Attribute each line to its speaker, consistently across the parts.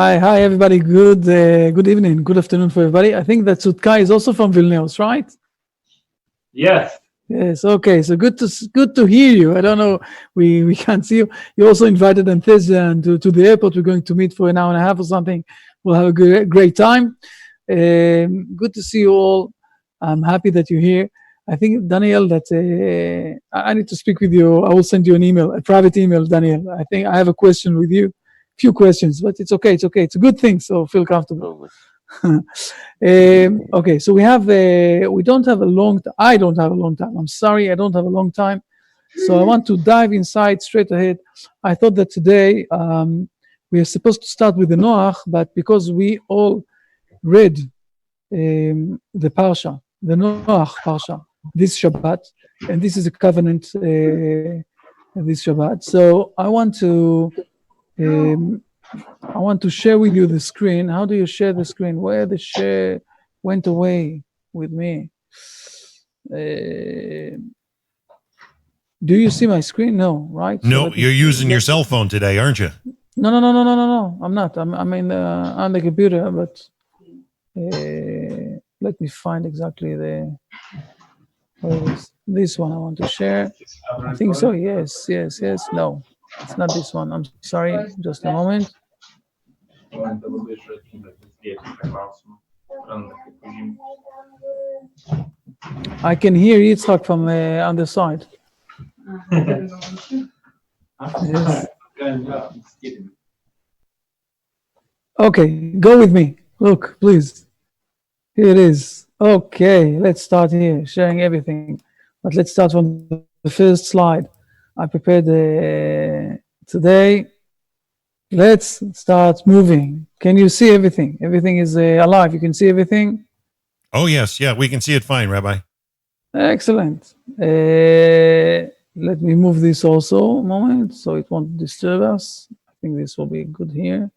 Speaker 1: Hi, everybody. Good evening, good afternoon for everybody. I think that Sutka is also from Vilnius, right?
Speaker 2: Yes.
Speaker 1: Yes. Okay. So good to hear you. I don't know. We can't see you. You also invited Anthesia to the airport. We're going to meet for an hour and a half or something. We'll have a great time. Good to see you all. I'm happy that you're here. I think, Daniel, that I need to speak with you. I will send you an email, a private email, Daniel. I think I have a question with you. Few questions, but it's okay. It's a good thing, so feel comfortable. Okay, so we don't have a long time. I don't have a long time. I'm sorry, I don't have a long time. So I want to dive inside straight ahead. I thought that today we are supposed to start with the Noach, but because we all read the Parsha, the Noach Parsha, this Shabbat, and this is a covenant this Shabbat. So I want to share with you the screen. How do you share the screen? Where the share went away with me? Do you see my screen? No, right?
Speaker 3: No, you're using your cell phone today, aren't you?
Speaker 1: No. I'm not. I'm in on the computer, but let me find exactly this one I want to share. I think so. Yes. No, it's not this one. I'm sorry. Just a moment. I can hear Yitzhak from on the side. Yes. Okay, go with me. Look, please. Here it is. Okay, let's start here, sharing everything. But let's start from the first slide I prepared today. Let's start moving. Can you see everything? Everything is alive. You can see everything?
Speaker 3: Oh, yes. Yeah, we can see it fine, Rabbi.
Speaker 1: Excellent. Let me move this also a moment so it won't disturb us. I think this will be good here.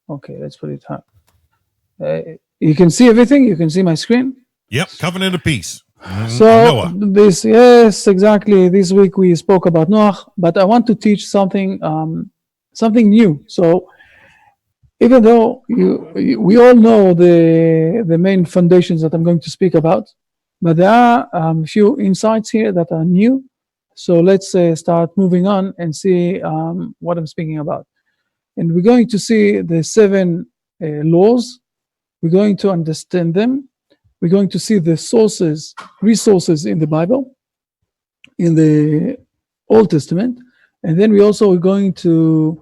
Speaker 1: Okay, let's put it up. You can see everything? You can see my screen?
Speaker 3: Yep, covenant of peace.
Speaker 1: So yes, exactly. This week we spoke about Noach, but I want to teach something new. So even though we all know the main foundations that I'm going to speak about, but there are a few insights here that are new. So let's start moving on and see what I'm speaking about. And we're going to see the 7 laws. We're going to understand them. We're going to see the resources in the Bible, in the Old Testament. And then we also are going to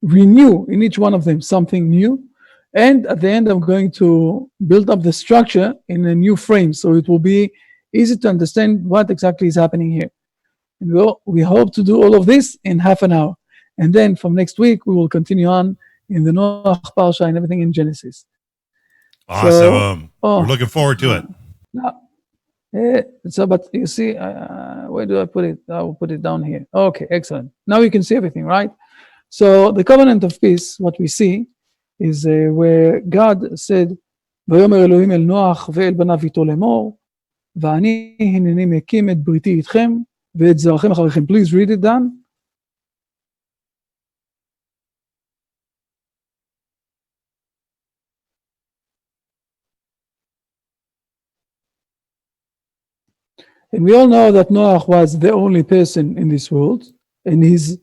Speaker 1: renew in each one of them something new. And at the end, I'm going to build up the structure in a new frame, so it will be easy to understand what exactly is happening here. And we hope to do all of this in half an hour. And then from next week, we will continue on in the Noach Parsha and everything in Genesis.
Speaker 3: Awesome. We're looking forward to
Speaker 1: it. But you see, where do I put it? I will put it down here. Okay, excellent. Now you can see everything, right? So the covenant of peace, what we see, is where God said, ויאמר אלוהים אל נוח ואל בניו איתו לאמור, ואני הנני מקים את בריתי איתכם ואת זרעכם אחריכם. Please read it down. And we all know that Noach was the only person in this world, and his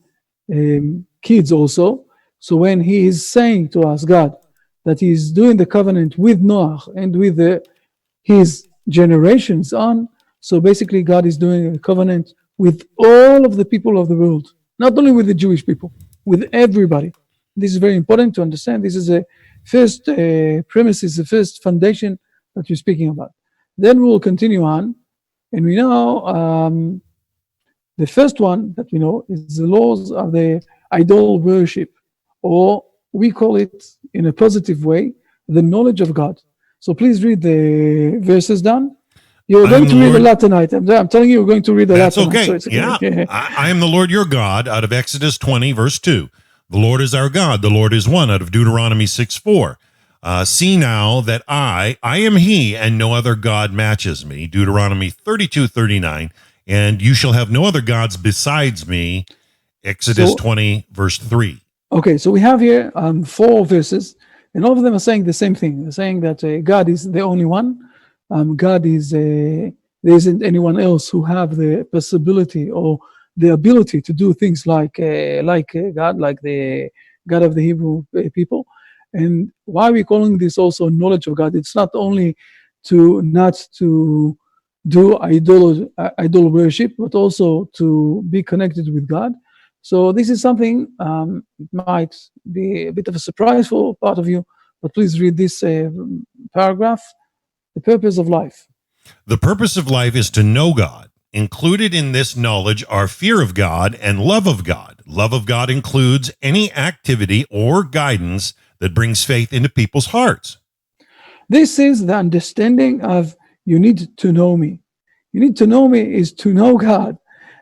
Speaker 1: kids also. So when he is saying to us, God, that he is doing the covenant with Noach and with his generations on, so basically God is doing a covenant with all of the people of the world, not only with the Jewish people, with everybody. This is very important to understand. This is the first premises, the first foundation that you're speaking about. Then we will continue on. And we know the first one that we know is the laws of the idol worship, or we call it in a positive way, the knowledge of God. So please read the verses down. You're going to read a lot tonight. I'm telling you, you're going to read a lot tonight.
Speaker 3: That's okay. So yeah. I am the Lord your God, out of Exodus 20, verse 2. The Lord is our God. The Lord is one, out of Deuteronomy 6:4. See now that I am he, and no other God matches me. Deuteronomy 32:39. And you shall have no other gods besides me. Exodus 20, verse 3.
Speaker 1: Okay, so we have here 4 verses, and all of them are saying the same thing. They're saying that God is the only one. God is there isn't anyone else who have the possibility or the ability to do things like God, like the God of the Hebrew people. And why are we calling this also knowledge of God? It's not only not to do idol worship, but also to be connected with God. So this is something, it might be a bit of a surprise for part of you, but please read this paragraph, the purpose of life.
Speaker 3: The purpose of life is to know God. Included in this knowledge are fear of God and love of God. Love of God includes any activity or guidance that brings faith into people's hearts.
Speaker 1: This is the understanding of you need to know me. You need to know me is to know God.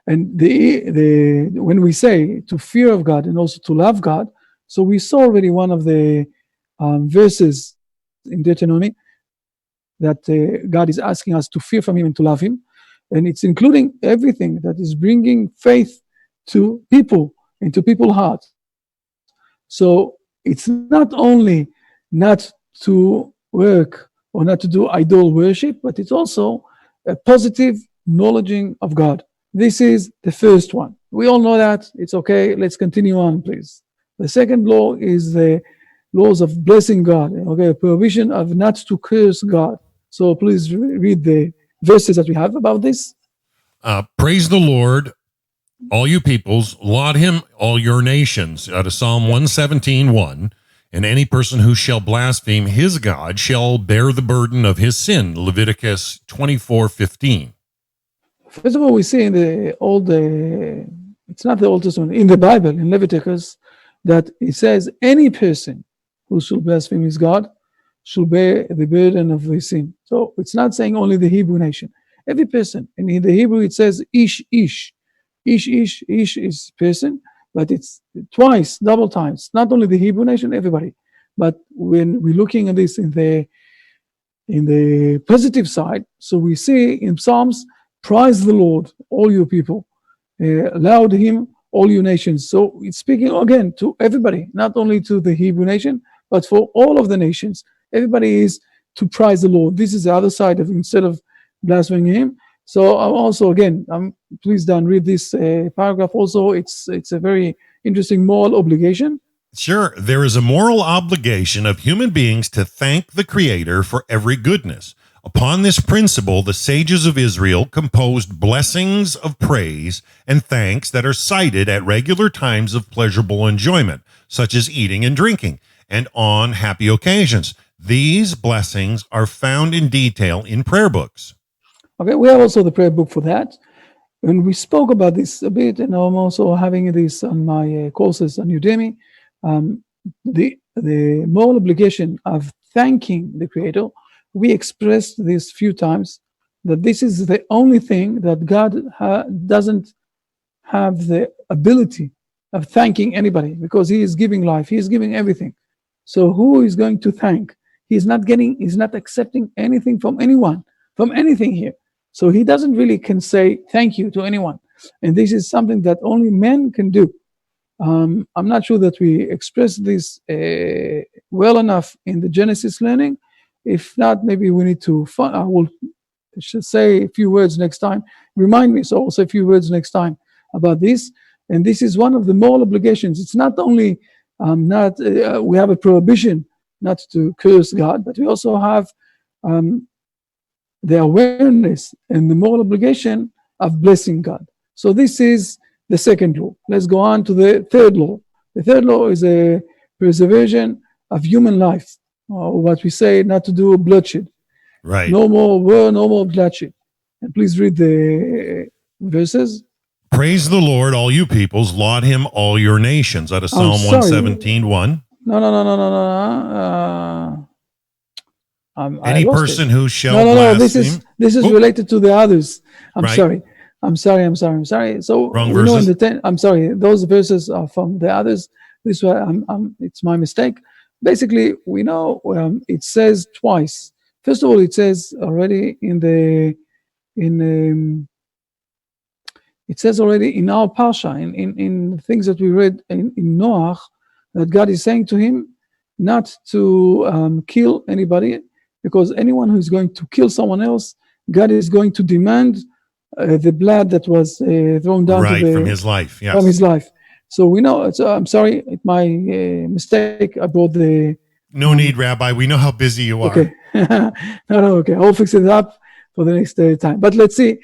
Speaker 1: And when we say to fear of God and also to love God, so we saw already one of the verses in Deuteronomy that God is asking us to fear from him and to love him. And it's including everything that is bringing faith to people, into people's hearts. So it's not only not to work or not to do idol worship, but it's also a positive knowledging of God. This is the first one. We all know that. It's okay. Let's continue on, please. The second law is the laws of blessing God. Okay, prohibition of not to curse God. So please read the verses that we have about this.
Speaker 3: Praise the Lord, all you peoples. Laud him, all your nations. Out of Psalm 117:1. And any person who shall blaspheme his God shall bear the burden of his sin. Leviticus 24:15.
Speaker 1: First of all, we see in the it's not the Old Testament, in the Bible, in Leviticus, that it says any person who shall blaspheme his God shall bear the burden of his sin. So it's not saying only the Hebrew nation. Every person. And in the Hebrew it says ish. Ish is person, but it's twice, double times. Not only the Hebrew nation, everybody. But when we're looking at this in the positive side, so we see in Psalms, praise the Lord, all you people. Laud him, all you nations. So it's speaking again to everybody, not only to the Hebrew nation, but for all of the nations. Everybody is to praise the Lord. This is the other side of instead of blaspheming him. So also again, please Dan, read this paragraph. Also, it's a very interesting moral obligation.
Speaker 3: Sure, there is a moral obligation of human beings to thank the Creator for every goodness. Upon this principle, the sages of Israel composed blessings of praise and thanks that are cited at regular times of pleasurable enjoyment, such as eating and drinking, and on happy occasions. These blessings are found in detail in prayer books.
Speaker 1: Okay, we have also the prayer book for that. And we spoke about this a bit, and I'm also having this on my courses on Udemy. The moral obligation of thanking the Creator, we expressed this few times, that this is the only thing that God doesn't have the ability of thanking anybody, because he is giving life, he is giving everything. So who is going to thank? He's not accepting anything from anyone, from anything here. So he doesn't really can say thank you to anyone. And this is something that only men can do. I'm not sure that we expressed this well enough in the Genesis learning. If not, maybe we need to, I should say a few words next time. Remind me, so I'll say a few words next time about this. And this is one of the moral obligations. It's not only we have a prohibition not to curse God, but we also have the awareness and the moral obligation of blessing God. So this is the second law. Let's go on to the third law. The third law is a preservation of human life, or what we say, not to do bloodshed.
Speaker 3: Right.
Speaker 1: No more war, no more bloodshed. And please read the verses.
Speaker 3: Praise the Lord, all you peoples. Laud him, all your nations. Out of Psalm 117:1.
Speaker 1: No.
Speaker 3: Any person who shall
Speaker 1: no.
Speaker 3: blaspheme.
Speaker 1: This is related to the others. I'm
Speaker 3: Right.
Speaker 1: sorry. So
Speaker 3: Wrong
Speaker 1: we know in
Speaker 3: verses?
Speaker 1: the I'm sorry. Those verses are from the others. This one, it's my mistake. Basically, we know it says twice. First of all, it says already it says already in our parsha, in things that we read in Noach, that God is saying to him not to kill anybody, because anyone who is going to kill someone else, God is going to demand the blood that was thrown down
Speaker 3: from his life. Yes.
Speaker 1: From his life. So we know. So I'm sorry, it's my mistake. I brought the.
Speaker 3: No need, Rabbi. We know how busy you are.
Speaker 1: Okay. No, okay. I'll fix it up for the next time. But let's see.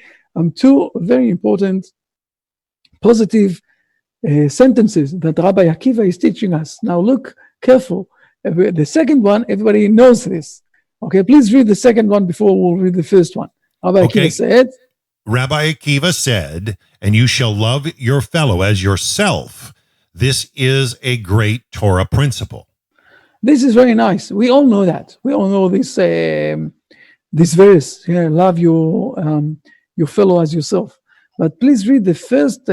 Speaker 1: Two very important positive sentences that Rabbi Akiva is teaching us. Now look careful. The second one, everybody knows this. Okay, please read the second one before we'll read the first one. Rabbi Akiva said,
Speaker 3: Rabbi Akiva said, and you shall love your fellow as yourself. This is a great Torah principle.
Speaker 1: This is very nice. We all know that. We all know this verse. Yeah, love your fellow as yourself. But please read the first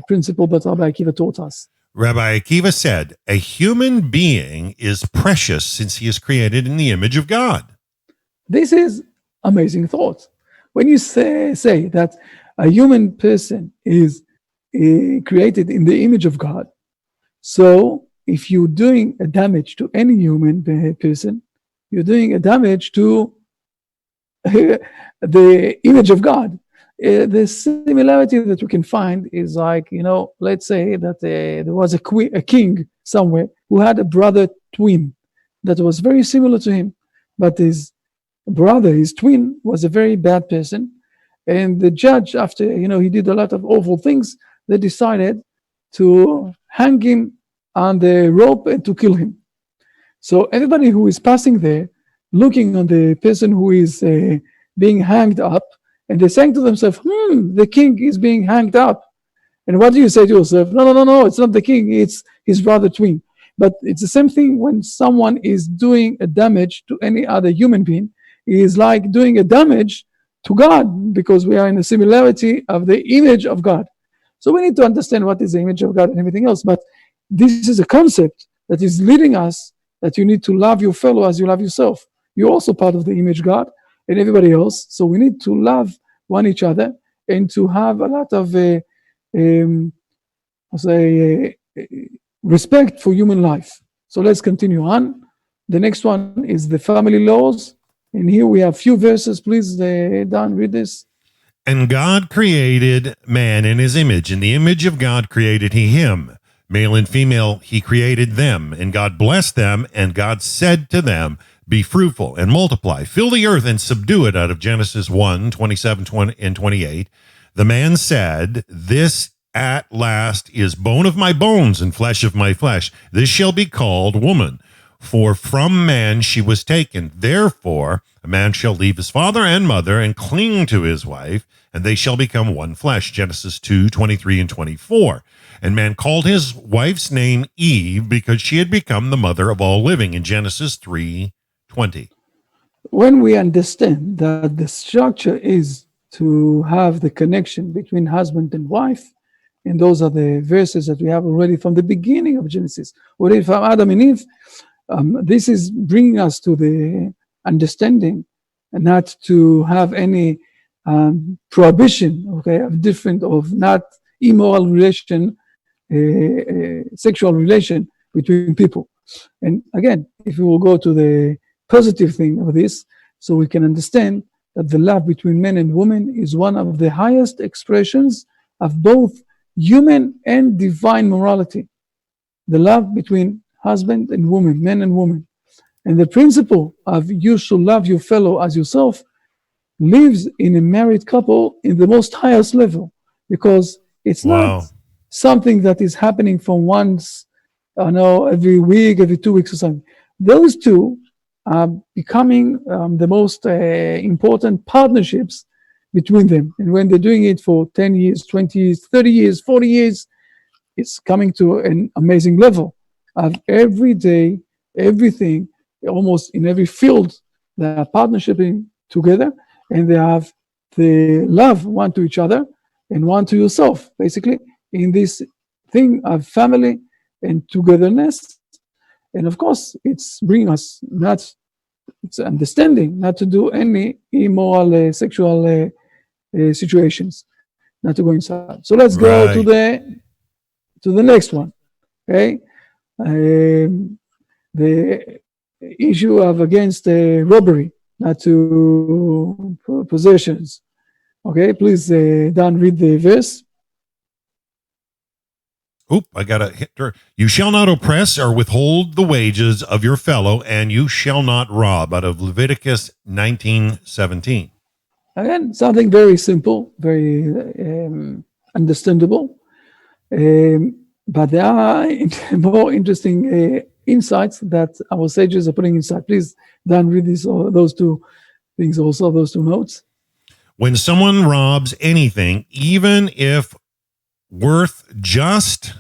Speaker 1: principle that Rabbi Akiva taught us.
Speaker 3: Rabbi Akiva said, a human being is precious since he is created in the image of God.
Speaker 1: This is amazing thought. When you say that a human person is created in the image of God, so if you're doing a damage to any human person, you're doing a damage to the image of God. The similarity that we can find is like, let's say that there was a king somewhere who had a brother twin that was very similar to him, but his brother, his twin, was a very bad person. And the judge, after, he did a lot of awful things, they decided to hang him on the rope and to kill him. So everybody who is passing there, looking on the person who is being hanged up, and they're saying to themselves, the king is being hanged up. And what do you say to yourself? No, it's not the king, it's his brother twin. But it's the same thing when someone is doing a damage to any other human being. It is like doing a damage to God, because we are in the similarity of the image of God. So we need to understand what is the image of God and everything else. But this is a concept that is leading us that you need to love your fellow as you love yourself. You're also part of the image of God and everybody else. So we need to love one each other and to have a lot of respect for human life. So let's continue on. The next one is the family laws. And here we have few verses. Please, Dan, read this.
Speaker 3: And God created man in his image. In the image of God created he him. Male and female, he created them. And God blessed them. And God said to them, be fruitful and multiply. Fill the earth and subdue it, out of Genesis 1, 27 and 28. The man said, this at last is bone of my bones and flesh of my flesh. This shall be called woman. For from man she was taken. Therefore, a man shall leave his father and mother and cling to his wife, and they shall become one flesh. Genesis 2, 23 and 24. And man called his wife's name Eve, because she had become the mother of all living, in Genesis 3, 20.
Speaker 1: When we understand that the structure is to have the connection between husband and wife, and those are the verses that we have already from the beginning of Genesis, already from Adam and Eve, this is bringing us to the understanding and not to have any prohibition, of not immoral relation, sexual relation between people. And again, if we will go to the positive thing of this, so we can understand that the love between men and women is one of the highest expressions of both human and divine morality. The love between husband and woman, men and women. And the principle of you should love your fellow as yourself lives in a married couple in the most highest level, because it's not something that is happening from once, every week, every 2 weeks or something. Those two are becoming the most important partnerships between them. And when they're doing it for 10 years, 20 years, 30 years, 40 years, it's coming to an amazing level of every day, everything, almost in every field, they are partnershiping together, and they have the love one to each other and one to yourself, basically, in this thing of family and togetherness. And of course, it's bringing us it's understanding not to do any immoral sexual situations, not to go inside. So let's go to the next one. Okay, the issue of against robbery, not to possessions. Okay, please, Dan, read the verse.
Speaker 3: Oop, I got to hit her. You shall not oppress or withhold the wages of your fellow, and you shall not rob, out of Leviticus 19:17.
Speaker 1: Again, something very simple, very understandable. But there are more interesting insights that our sages are putting inside. Please, Dan, read those two things also, those two notes.
Speaker 3: When someone robs anything, even if worth just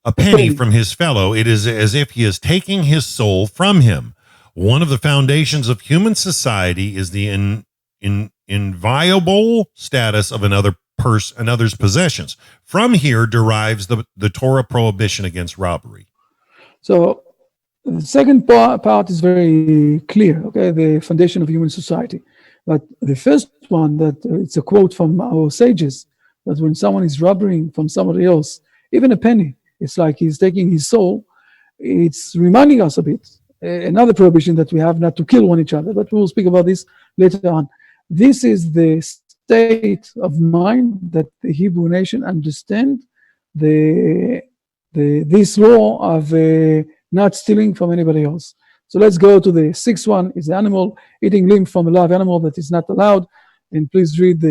Speaker 3: a penny from his fellow, it is as if he is taking his soul from him. One of the foundations of human society is the inviolable status of another's possessions. From here derives the Torah prohibition against robbery.
Speaker 1: So the second part is very clear, okay, the foundation of human society. But the first one, that it's a quote from our sages, that when someone is robbing from somebody else, even a penny, it's like he's taking his soul. It's reminding us a bit, another prohibition that we have, not to kill one each other, but we'll speak about this later on. This is the state of mind that the Hebrew nation understand this law of not stealing from anybody else. So let's go to the sixth one, is the animal eating limb from a live animal that is not allowed. And please read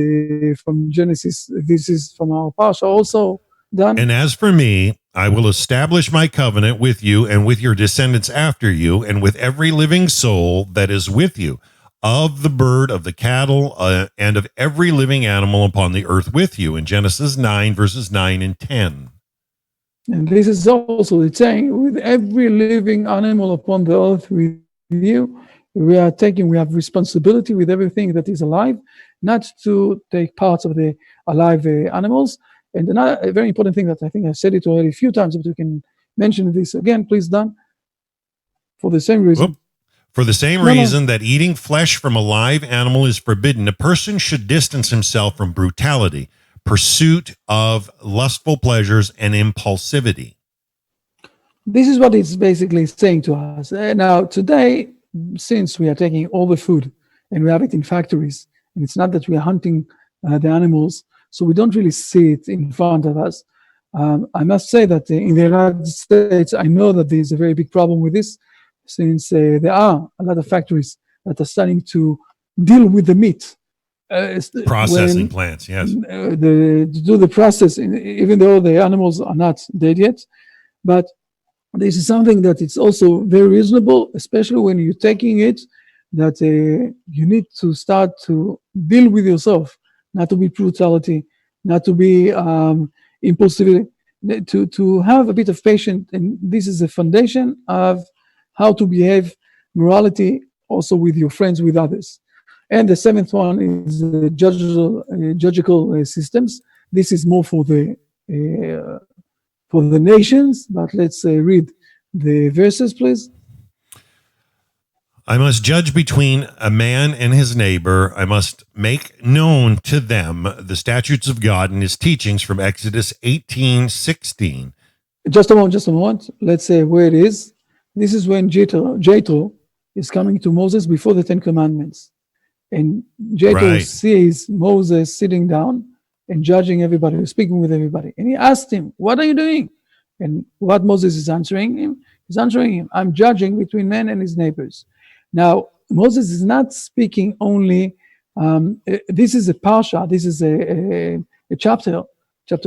Speaker 1: from Genesis. This is from our Parsha also, Dan.
Speaker 3: And as for me, I will establish my covenant with you and with your descendants after you, and with every living soul that is with you, of the bird, of the cattle, and of every living animal upon the earth with you, in Genesis 9, verses 9 and 10.
Speaker 1: And this is also the saying, with every living animal upon the earth with you, we have responsibility with everything that is alive, not to take parts of the alive animals. And another very important thing that I think I said it already a few times, but we can mention this again, please, Dan, for the same reason.
Speaker 3: For the same reason that eating flesh from a live animal is forbidden, a person should distance himself from brutality, pursuit of lustful pleasures, and impulsivity.
Speaker 1: This is what it's basically saying to us. Now, today, since we are taking all the food and we have it in factories, and it's not that we are hunting the animals, so we don't really see it in front of us. I must say that in the United States, I know that there's a very big problem with this, since there are a lot of factories that are starting to deal with the meat.
Speaker 3: Processing plants, yes.
Speaker 1: To do the process, even though the animals are not dead yet. But this is something that it's also very reasonable, especially when you're taking it, that you need to start to deal with yourself, not to be brutality, not to be impulsivity, to have a bit of patience. And this is a foundation of how to behave, morality, also with your friends, with others. And the seventh one is judicial systems. This is more for the nations, but let's read the verses, please.
Speaker 3: I must judge between a man and his neighbor. I must make known to them the statutes of God and his teachings, from Exodus 18:16.
Speaker 1: Just a moment. Let's say where it is. This is when Jethro is coming to Moses before the Ten Commandments. And Jethro sees Moses sitting down and judging everybody, speaking with everybody. And he asked him, what are you doing? And what Moses is answering him? He's answering him, I'm judging between man and his neighbors. Now, Moses is not speaking only, this is a parsha, this is a chapter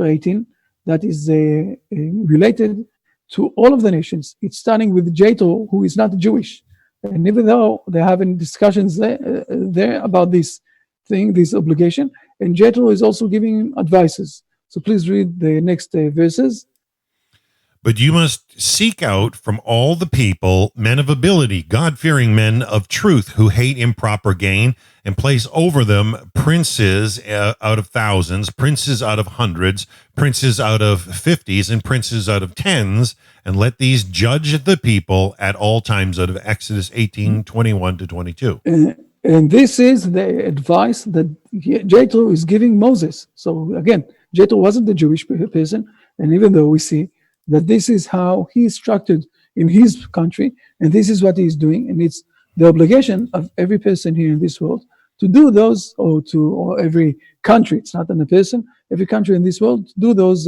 Speaker 1: 18, that is related to all of the nations. It's starting with Jethro, who is not Jewish. And even though they're having discussions there about this thing, this obligation, and Jethro is also giving advices. So please read the next verses.
Speaker 3: But you must seek out from all the people men of ability, God-fearing men of truth, who hate improper gain, and place over them princes out of thousands, princes out of hundreds, princes out of 50s, and princes out of 10s, and let these judge the people at all times, out of Exodus 18:21-22.
Speaker 1: And this is the advice that Jethro is giving Moses. So again, Jethro wasn't the Jewish person, and even though we see that this is how he's structured in his country, and this is what he's doing, and it's the obligation of every person here in this world to do those, or every country, it's not in a person, every country in this world, to do those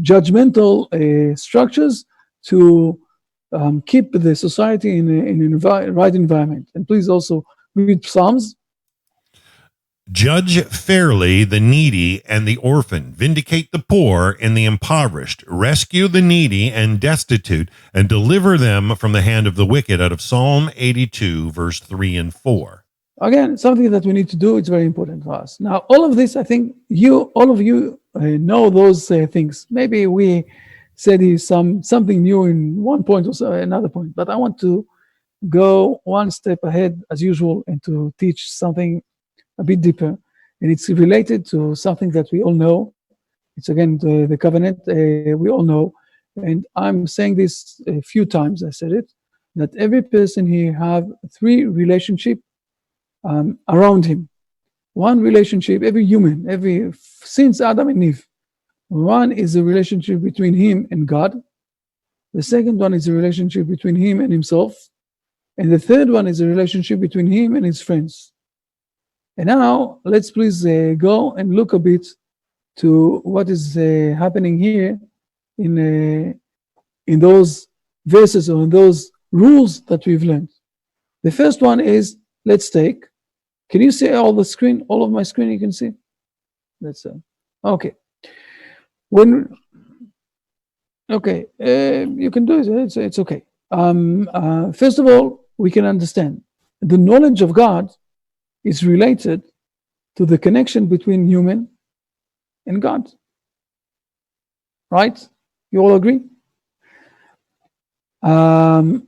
Speaker 1: judgmental structures to keep the society in a right environment. And please also read Psalms.
Speaker 3: Judge fairly the needy and the orphan, vindicate the poor and the impoverished, rescue the needy and destitute, and deliver them from the hand of the wicked, out of Psalm 82, verse 3 and 4.
Speaker 1: Again, something that we need to do, it's very important for us. Now, all of this, I think all of you know those things. Maybe we said something new in one point or so, another point, but I want to go one step ahead as usual and to teach something a bit deeper, and it's related to something that we all know. It's again the covenant, we all know, and I'm saying this a few times. I said it, that every person here have three relationships around him. One relationship, every human, since Adam and Eve, one is a relationship between him and God. The second one is a relationship between him and himself, and the third one is a relationship between him and his friends. And now, let's please go and look a bit to what is happening here in those verses or in those rules that we've learned. The first one is, let's take. Can you see all of my screen you can see? Let's okay. You can do it. It's okay. First of all, we can understand the knowledge of God is related to the connection between human and God. Right? You all agree? When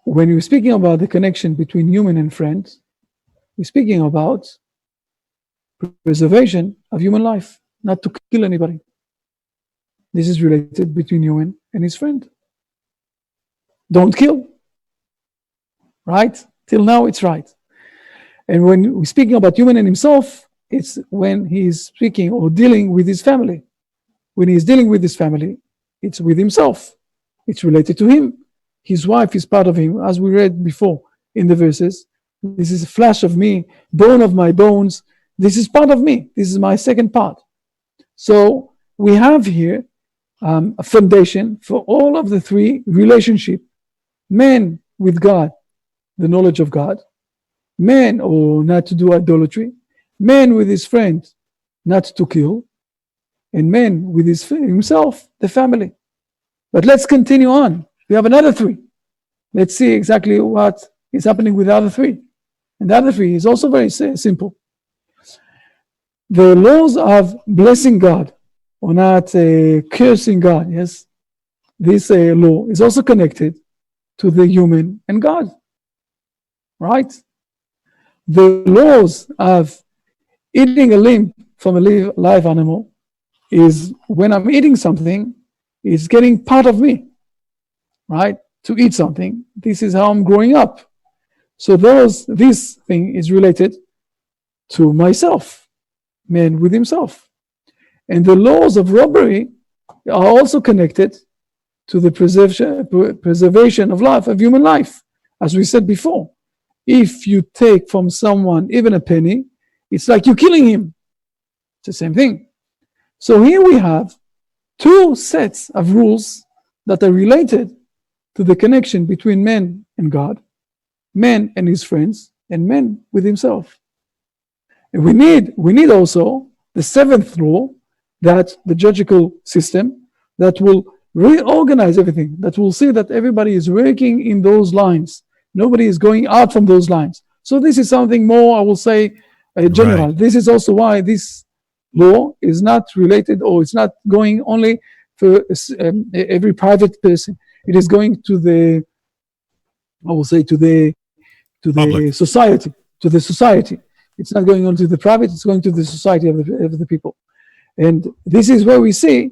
Speaker 1: we're speaking about the connection between human and friends, we're speaking about preservation of human life, not to kill anybody. This is related between human and his friend. Don't kill. Right? Till now, it's right. And when we're speaking about human and himself, it's when he's speaking or dealing with his family. When he's dealing with his family, it's with himself. It's related to him. His wife is part of him, as we read before in the verses. This is a flesh of me, bone of my bones. This is part of me. This is my second part. So we have here a foundation for all of the three relationship. Man with God, the knowledge of God. Man, or not to do idolatry. Man with his friend, not to kill. And man with himself, the family. But let's continue on. We have another three. Let's see exactly what is happening with the other three. And the other three is also very simple. The laws of blessing God, or not cursing God, yes? This law is also connected to the human and God. Right? The laws of eating a limb from a live animal is when I'm eating something, it's getting part of me, right? To eat something, this is how I'm growing up. So this thing is related to myself, man with himself. And the laws of robbery are also connected to the preservation of life, of human life, as we said before. If you take from someone even a penny, it's like you're killing him. It's the same thing. So here we have two sets of rules that are related to the connection between man and God, man and his friends, and man with himself. And we need also the seventh law, that the judicial system that will reorganize everything, that will see that everybody is working in those lines. Nobody is going out from those lines. So this is something more, I will say, general. Right. This is also why this law is not related, or it's not going only for every private person. It is going to the, I will say, to the society, to the society. It's not going on to the private, it's going to the society of the people. And this is where we see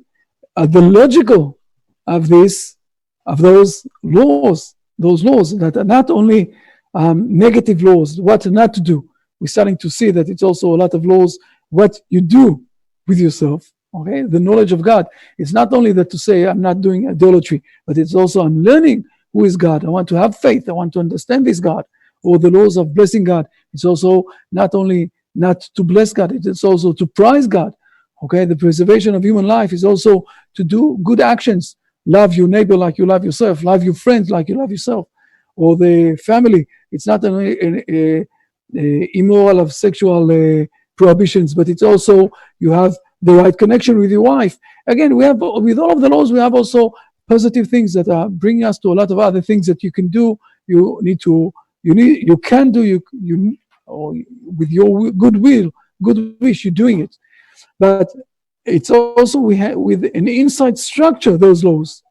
Speaker 1: the logical of those laws that are not only negative laws, what not to do. We're starting to see that it's also a lot of laws, what you do with yourself, Okay, the knowledge of God. It's not only that to say I'm not doing idolatry, but it's also I'm learning who is God. I want to have faith. I want to understand this God, or the laws of blessing God. It's also not only not to bless God, it's also to praise God. Okay, the preservation of human life is also to do good actions. Love your neighbor like you love yourself. Love your friends like you love yourself. Or the family. It's not only immoral of sexual prohibitions, but it's also you have the right connection with your wife. Again, we have with all of the laws, we have also positive things that are bringing us to a lot of other things that you can do. You can do or with your goodwill, good wish, you're doing it. But it's also we have with an inside structure those laws.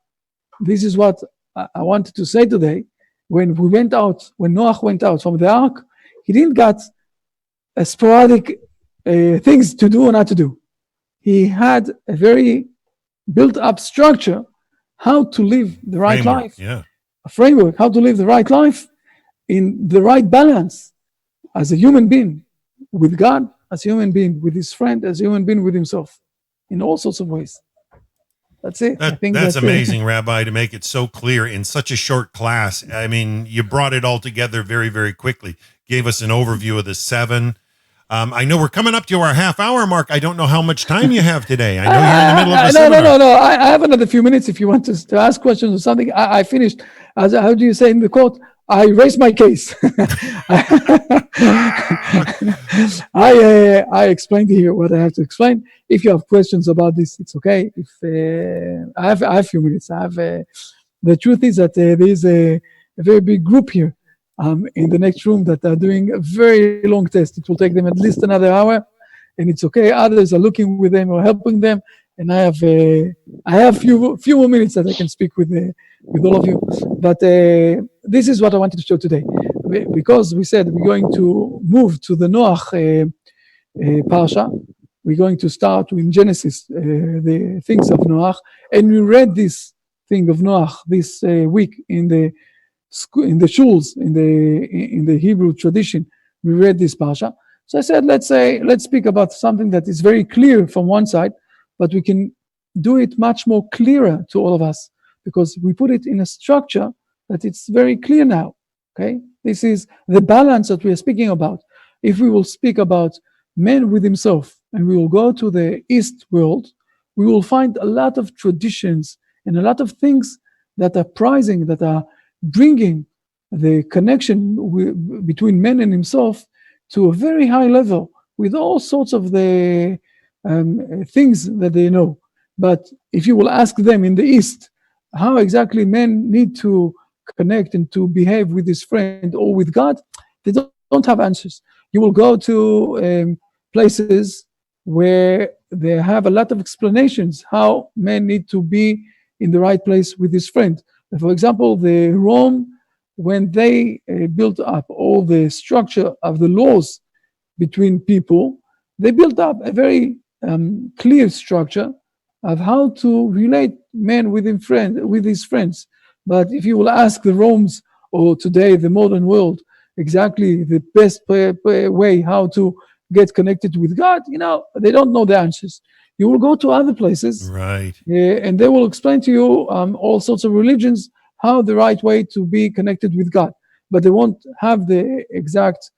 Speaker 1: This is what I wanted to say today. When Noach went out from the ark, he didn't get a sporadic things to do or not to do. He had a very built-up structure how to live the right life, a framework, how to live the right life in the right balance as a human being with God, as a human being with his friend, as a human being with himself, in all sorts of ways. That's it.
Speaker 3: I think that's amazing, Rabbi, to make it so clear in such a short class. I mean, you brought it all together very, very quickly. Gave us an overview of the 7. I know we're coming up to our half-hour mark. I don't know how much time you have today. I know you're in the middle of a seminar.
Speaker 1: No. I have another few minutes if you want to ask questions or something. I finished. How do you say in the court? I raised my case. I explained here what I have to explain. If you have questions about this, it's okay. If I have a few minutes. The truth is that there is a very big group here in the next room that are doing a very long test. It will take them at least another hour, and it's okay. Others are looking with them or helping them, and I have few more minutes that I can speak with all of you. But this is what I wanted to show today, because we said we're going to move to the Noach Parsha. We're going to start with Genesis, the things of Noach, and we read this thing of Noach this week in the shuls, in the Hebrew tradition. We read this Parsha. So I said, let's speak about something that is very clear from one side, but we can do it much more clearer to all of us, because we put it in a structure that it's very clear now. Okay, this is the balance that we are speaking about. If we will speak about man with himself, and we will go to the East world, we will find a lot of traditions and a lot of things that are prizing, that are bringing the connection between man and himself to a very high level, with all sorts of the things that they know. But if you will ask them in the East, how exactly men need to connect and to behave with his friend or with God, they don't have answers. You will go to places where they have a lot of explanations how men need to be in the right place with his friend. For example, the Rome, when they built up all the structure of the laws between people, they built up a very clear structure of how to relate man with his friends. But if you will ask the Romans, or today the modern world, exactly the best way how to get connected with God, they don't know the answers. You will go to other places,
Speaker 3: right,
Speaker 1: and they will explain to you all sorts of religions how the right way to be connected with God, but they won't have the exact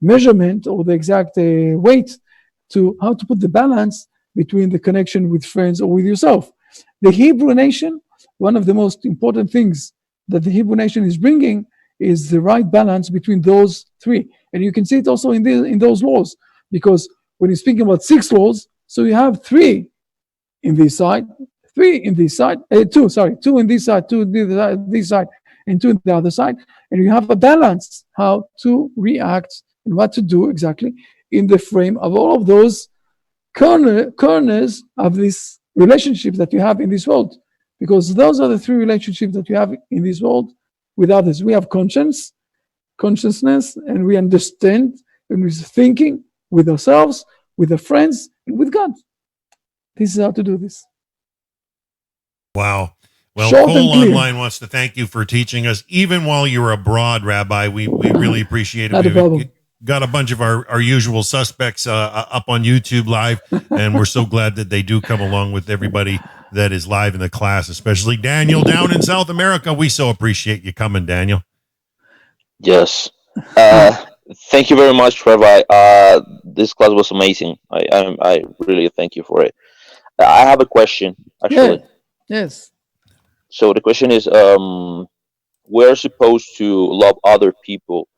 Speaker 1: measurement or the exact weight to how to put the balance between the connection with friends or with yourself. The Hebrew nation, one of the most important things that the Hebrew nation is bringing is the right balance between those three. And you can see it also in those laws, because when you're speaking about 6 laws, so you have 3 in this side, 3 in this side, 2 in this side, 2 in this side, and 2 in the other side. And you have a balance how to react and what to do exactly in the frame of all of those corners of this relationship that you have in this world. Because those are the 3 relationships that you have in this world with others. We have consciousness, and we understand, and we're thinking with ourselves, with our friends, and with God. This is how to do this.
Speaker 3: Wow. Well,
Speaker 1: Short
Speaker 3: Cole
Speaker 1: and clear.
Speaker 3: Online wants to thank you for teaching us, even while you were abroad, Rabbi. We really appreciate it.
Speaker 1: Not a problem.
Speaker 3: got a bunch of our usual suspects up on YouTube live, and we're so glad that they do come along with everybody that is live in the class, especially Daniel down in South America. We so appreciate you coming, Daniel.
Speaker 4: Yes. Thank you very much, Rabbi. This class was amazing. I really thank you for it. I have a question, actually.
Speaker 1: Yeah. Yes.
Speaker 4: So the question is, we're supposed to love other people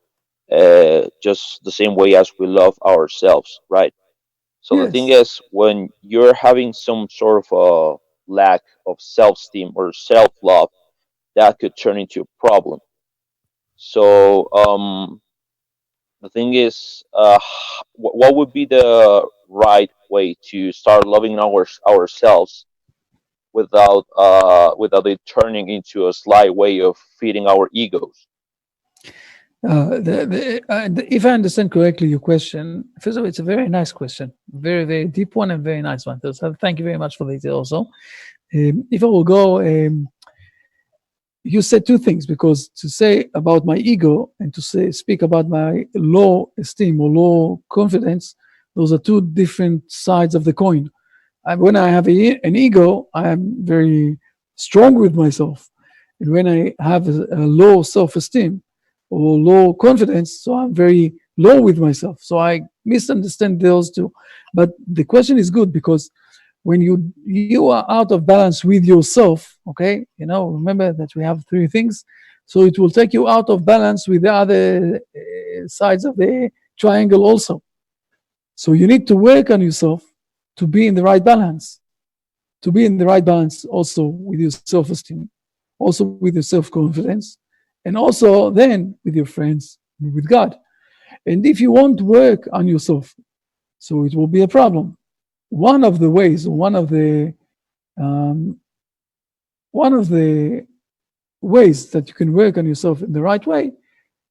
Speaker 4: just the same way as we love ourselves, right? So the thing
Speaker 1: Yes.
Speaker 4: is, when you're having some sort of a lack of self-esteem or self-love, that could turn into a problem. So the thing is, what would be the right way to start loving ourselves without it turning into a sly way of feeding our egos?
Speaker 1: If I understand correctly your question, first of all, it's a very nice question, very, very deep one and very nice one. So thank you very much for this also. If I will go, you said two things, because to say about my ego and to speak about my low esteem or low confidence, those are two different sides of the coin. When I have an ego, I am very strong with myself. And when I have a low self-esteem or low confidence, so I'm very low with myself. So I misunderstand those two. But the question is good, because when you are out of balance with yourself, okay, remember that we have three things. So it will take you out of balance with the other sides of the triangle also. So you need to work on yourself to be in the right balance, also with your self-esteem, also with your self-confidence, and also then with your friends, with God. And if you won't work on yourself, so it will be a problem. One of the ways that you can work on yourself in the right way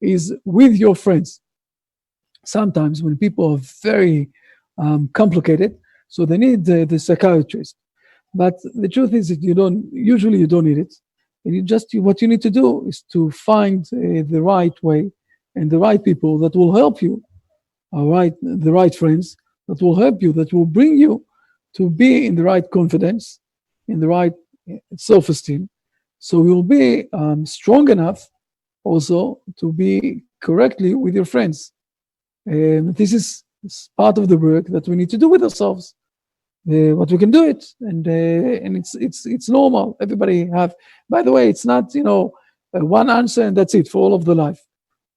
Speaker 1: is with your friends. Sometimes when people are very complicated, so they need the psychiatrist. But the truth is that you don't need it. And what you need to do is to find the right way and the right people that will help you, all right, the right friends that will help you, that will bring you to be in the right confidence, in the right self-esteem. So you'll be strong enough also to be correctly with your friends. And this is part of the work that we need to do with ourselves. But we can do it, and it's normal. Everybody have. By the way, it's not one answer and that's it for all of the life.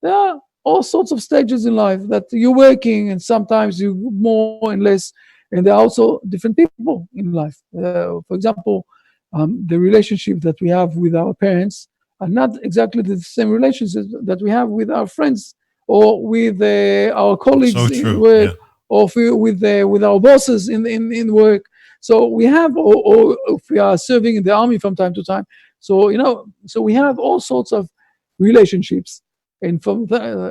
Speaker 1: There are all sorts of stages in life that you're working, and sometimes you more and less. And there are also different people in life. For example, the relationship that we have with our parents are not exactly the same relationships that we have with our friends or with our colleagues in work.
Speaker 3: Yeah.
Speaker 1: Or with our bosses in work. So we have, or if we are serving in the army from time to time. So so we have all sorts of relationships, and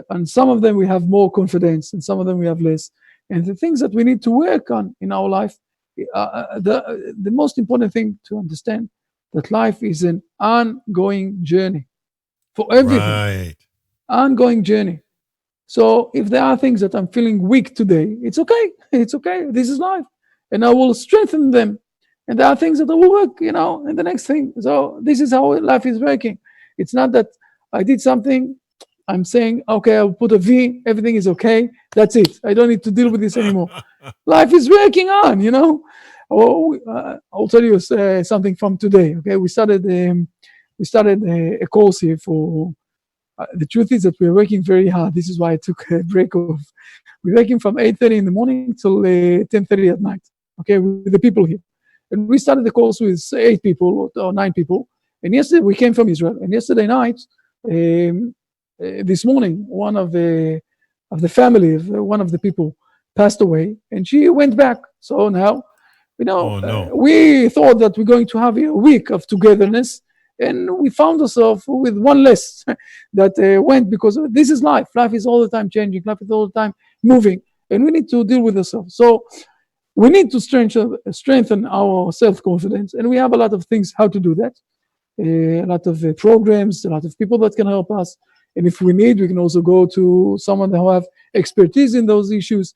Speaker 1: and some of them we have more confidence, and some of them we have less. And the things that we need to work on in our life, the most important thing to understand that life is an ongoing journey for everything.
Speaker 3: Right.
Speaker 1: Ongoing journey. So if there are things that I'm feeling weak today, it's okay. It's okay. This is life. And I will strengthen them. And there are things that I will work, in the next thing. So this is how life is working. It's not that I did something, I'm saying, okay, I'll put a V, everything is okay. That's it. I don't need to deal with this anymore. Life is working on, I'll tell you something from today. Okay, we started a course here for. The truth is that we're working very hard. This is why I took a break off. We're working from 8:30 in the morning till 10:30 at night. Okay, with the people here, and we started the course with 8 people or 9 people. And yesterday we came from Israel. And yesterday night, this morning, one of the family of one of the people passed away, and she went back. So now, we thought that we're going to have a week of togetherness. And we found ourselves with one less that went, because this is life. Life is all the time changing. Life is all the time moving. And we need to deal with ourselves. So we need to strengthen our self-confidence. And we have a lot of things how to do that. A lot of programs, a lot of people that can help us. And if we need, we can also go to someone who have expertise in those issues.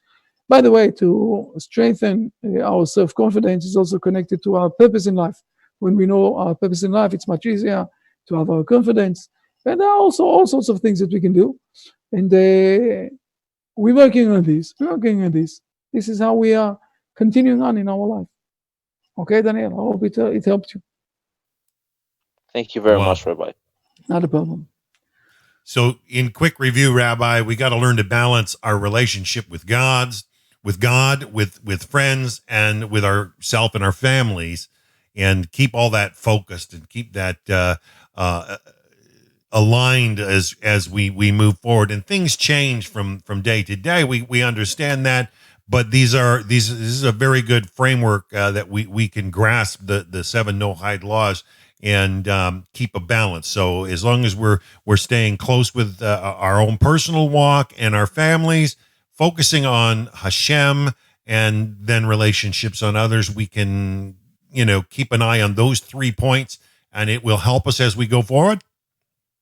Speaker 1: By the way, to strengthen our self-confidence is also connected to our purpose in life. When we know our purpose in life, it's much easier to have our confidence. And there are also all sorts of things that we can do. And we're working on this. This is how we are continuing on in our life. Okay, Daniel, I hope it helped you.
Speaker 4: Thank you very much, Rabbi.
Speaker 1: Not a problem.
Speaker 3: So in quick review, Rabbi, we got to learn to balance our relationship with God, with friends, and with ourselves and our families, and keep all that focused and keep that aligned as we move forward. And things change from day to day. We understand that, but this is a very good framework that we can grasp the 7 Noahide laws and keep a balance. So as long as we're staying close with our own personal walk and our families, focusing on Hashem and then relationships on others, we can keep an eye on those 3 points, and it will help us as we go forward.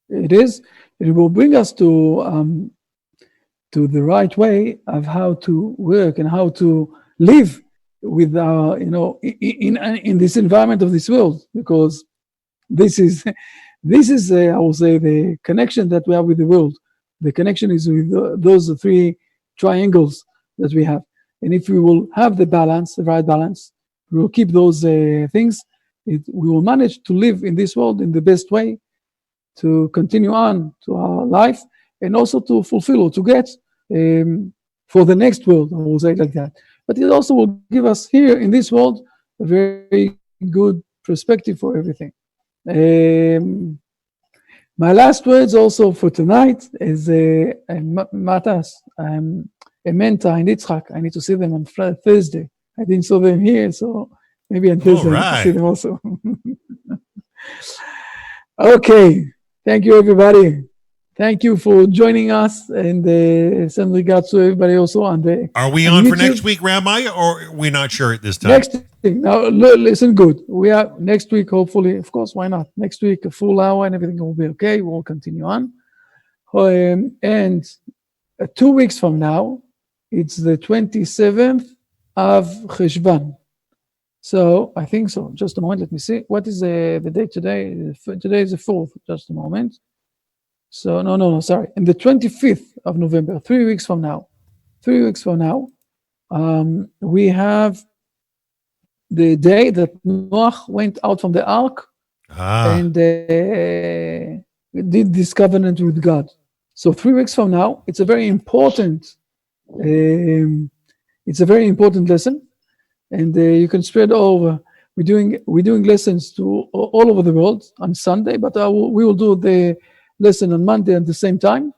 Speaker 1: It will bring us to the right way of how to work and how to live with our in this environment of this world, because this is I will say the connection that we have with the world. The connection is with those 3 triangles that we have, and if we will have the right balance, we will keep those things. We will manage to live in this world in the best way, to continue on to our life, and also to fulfill or to get for the next world. I will say it like that. But it also will give us here in this world a very good perspective for everything. My last words also for tonight is Matas, Ementa and Yitzchak. I need to see them on Thursday. I didn't saw them here, so maybe on Thursday I need to see them also. Okay, thank you everybody. Thank you for joining us, and send regards to everybody also on the.
Speaker 3: Are we on for next week, Rabbi, or we're not sure at this time?
Speaker 1: Next week. Now listen good. We are next week, hopefully, of course, why not? Next week, a full hour and everything will be okay. We'll continue on. And 2 weeks from now, it's the 27th of Cheshvan. So I think so. Just a moment, let me see. What is the date today? Today is the 4th. Just a moment. So no, sorry. And the 25th of November, 3 weeks from now. 3 weeks from now, we have the day that Noach went out from the ark and did this covenant with God. So 3 weeks from now, it's a very important lesson, and you can spread over. We're doing lessons to all over the world on Sunday, but we will do the lesson on Monday at the same time,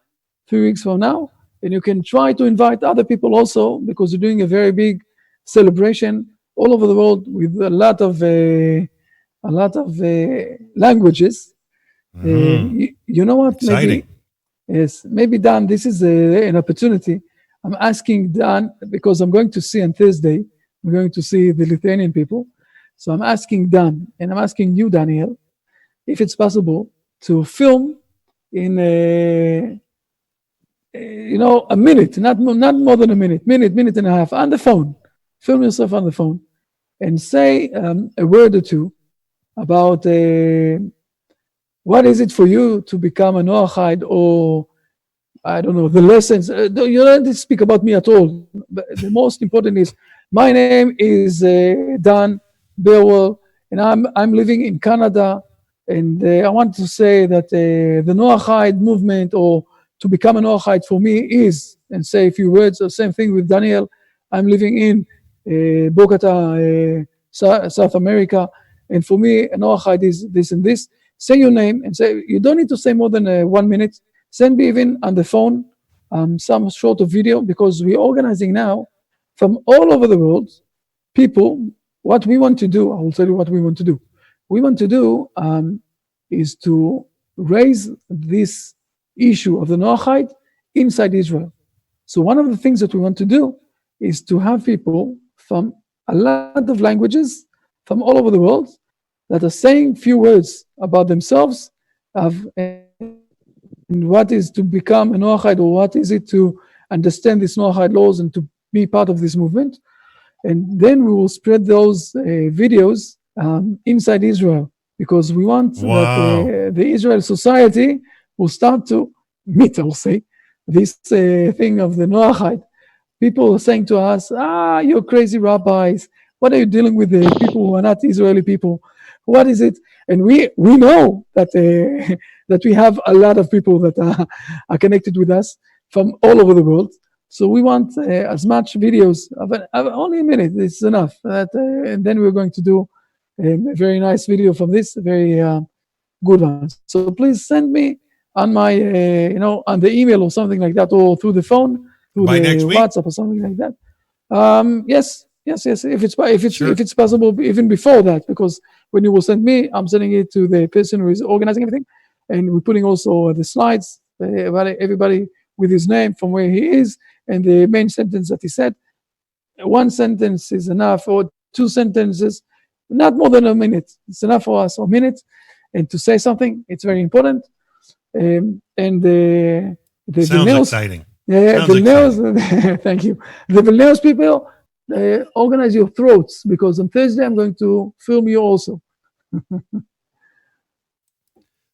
Speaker 1: 3 weeks from now. And you can try to invite other people also, because we're doing a very big celebration all over the world with a lot of languages. You know what?
Speaker 3: Exciting.
Speaker 1: Maybe Dan, this is an opportunity. I'm asking Dan, because I'm going to see on Thursday, I'm going to see the Lithuanian people. So I'm asking Dan, and I'm asking you, Daniel, if it's possible to film in a minute, not more than a minute and a half on the phone. Film yourself on the phone and say a word or two about what is it for you to become a Noachide, or I don't know, the lessons. You don't need to speak about me at all. But the most important is, my name is Dan Berwell, and I'm living in Canada, and I want to say that the Noachide movement, or to become a Noachide for me, is, and say a few words. The same thing with Daniel. I'm living in Bogota, South America, and for me, a Noachide is this and this. Say your name, and say, you don't need to say more than 1 minute. Send me even on the phone some sort of video, because we're organizing now from all over the world people. What we want to do, I will tell you what we want to do. We want to do is to raise this issue of the Noachide inside Israel. So one of the things that we want to do is to have people from a lot of languages from all over the world that are saying few words about themselves, and what is to become a Noachide, or what is it to understand these Noachide laws and to be part of this movement. And then we will spread those videos inside Israel, because we want that the Israel society will start to meet, I will say, this thing of the Noachide. People are saying to us, you're crazy rabbis. What are you dealing with the people who are not Israeli people? What is it? And we know that that we have a lot of people that are connected with us from all over the world. So we want as much videos of only a minute. It's enough. And then we're going to do a very nice video from this, very good one. So please send me on my, on the email or something like that, or through the phone, through
Speaker 3: By
Speaker 1: the
Speaker 3: next week?
Speaker 1: WhatsApp or something like that. Yes. If it's possible, even before that, because when you will send me, I'm sending it to the person who is organizing everything, and we're putting also the slides, everybody with his name, from where he is, and the main sentence that he said. One sentence is enough, or two sentences, not more than a minute. It's enough for us, a minute, and to say something. It's very important. And the
Speaker 3: Sounds
Speaker 1: Vilnius,
Speaker 3: exciting.
Speaker 1: yeah, Vilnius. Thank you. The Vilnius people, organize your throats, because on Thursday I'm going to film you also.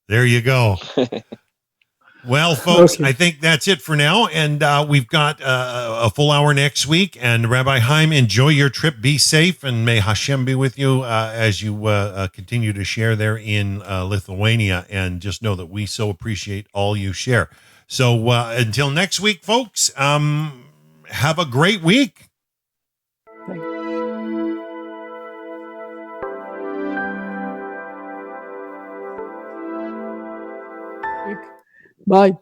Speaker 3: There you go. Well, folks, okay. I think that's it for now. And we've got a full hour next week. And Rabbi Chaim, enjoy your trip. Be safe. And may Hashem be with you as you continue to share there in Lithuania. And just know that we so appreciate all you share. So until next week, folks, have a great week.
Speaker 1: Thank you. Bye.